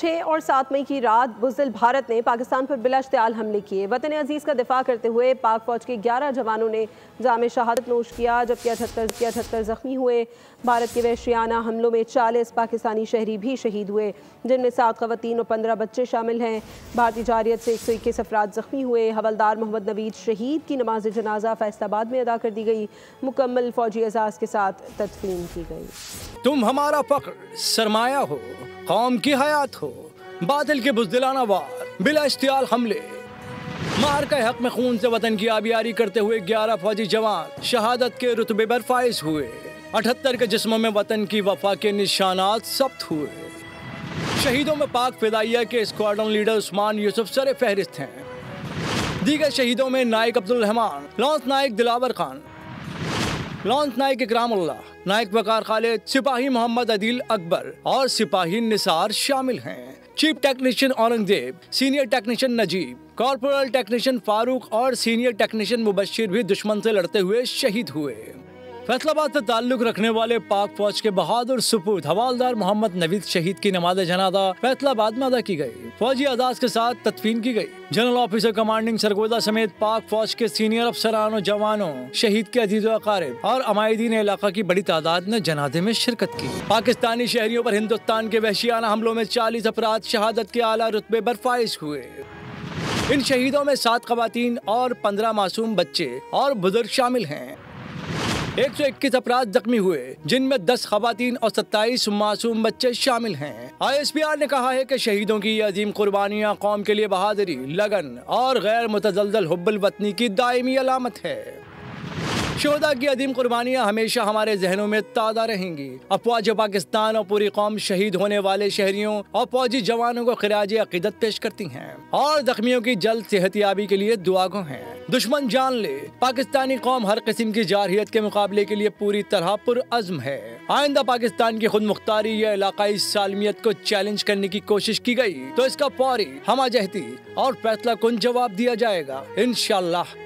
6 और 7 मई की रात बुज़दिल भारत ने पाकिस्तान पर बिला इश्तियाल हमले किए। वतन अजीज़ का दिफा करते हुए पाक फ़ौज के 11 जवानों ने जाम शहादत नोश किया, जबकि 78 ज़ख्मी हुए। भारत के वहशियाना हमलों में 40 पाकिस्तानी शहरी भी शहीद हुए, जिनमें 7 ख़वातीन और 15 बच्चे शामिल हैं। भारतीय जारियत से 121 अफराद ज़ख्मी हुए। हवलदार मोहम्मद नवीद शहीद की नमाज जनाजा फैसलाबाद में अदा कर दी गई। मुकम्मल फ़ौजी एजाज़ के साथ तदफीन की गई। तुम हमारा फ़ख्र सरमाया हो, कौम की हयात हो। बातिल के बुज़दिलाना वार, बिला इश्तियाल हमले, मार के हक में खून से वतन की आबियारी करते हुए 11 फौजी जवान शहादत के रुतबे पर फाइज हुए। 78 के जिस्मों में वतन की वफा के निशानात सब्त हुए। शहीदों में पाक फिदाइया के स्क्वाड्रन लीडर उस्मान यूसुफ सरे फहरिस्त हैं। दीगर शहीदों में नायक अब्दुल रहमान, लॉन्स नायक दिलावर खान, लॉन्स नायक इकरामुल्लाह, नायक वकार खालिद, सिपाही मोहम्मद अदील अकबर और सिपाही निसार शामिल हैं। Chief technician Aurangzeb, senior technician Najeeb, corporal technician Farooq और सीनियर टेक्नीशियन मुबश्शिर भी दुश्मन से लड़ते हुए शहीद हुए। फैसलाबाद से ताल्लुक रखने वाले पाक फौज के बहादुर सुपुर्द हवालदार मोहम्मद नवीद शहीद की नमाज जनाजा फैसलाबाद में अदा की गई। फौजी अदाज के साथ तदफीन की गई। जनरल ऑफिसर कमांडिंग सरगोदा समेत पाक फौज के सीनियर अफसरान और जवानों, शहीद के अजीज व अकारिब और अमायदीन इलाका की बड़ी तादाद ने जनाजे में शिरकत की। पाकिस्तानी शहरियों पर हिंदुस्तान के वहशियाना हमलों में 40 अफराद शहादत के आला रुतबे पर फाइज हुए। इन शहीदों में 7 ख़वातीन और 15 मासूम बच्चे और बुजुर्ग शामिल हैं। 121 अफराद जख्मी हुए, जिनमें 10 ख़वातीन और 27 मासूम बच्चे शामिल हैं। ISPR ने कहा है कि शहीदों की ये अजीम कुर्बानियाँ कौम के लिए बहादुरी, लगन और गैर मुतज़ल्ज़ल हुब्बुल वतनी की दायमी अलामत है। शोहदा की अदीम कुर्बानियाँ हमेशा हमारे जहनों में ताज़ा रहेंगी। अफ़वाज पाकिस्तान और पूरी कौम शहीद होने वाले शहरियों और फौजी जवानों को खिराज अक़ीदत पेश करती हैं और जख्मियों की जल्द सेहतियाबी के लिए दुआ गो हैं। दुश्मन जान ले, पाकिस्तानी कौम हर किस्म की जारहियत के मुकाबले के लिए पूरी तरह पुरअज़्म है। आइंदा पाकिस्तान की खुद मुख्तारी या इलाकाई सालमियत को चैलेंज करने की कोशिश की गई तो इसका फौरी, हमजहती और फैसला कुन जवाब दिया जाएगा, इंशाअल्लाह।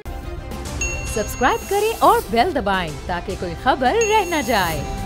सब्सक्राइब करें और बेल दबाएं ताकि कोई खबर रह न जाए।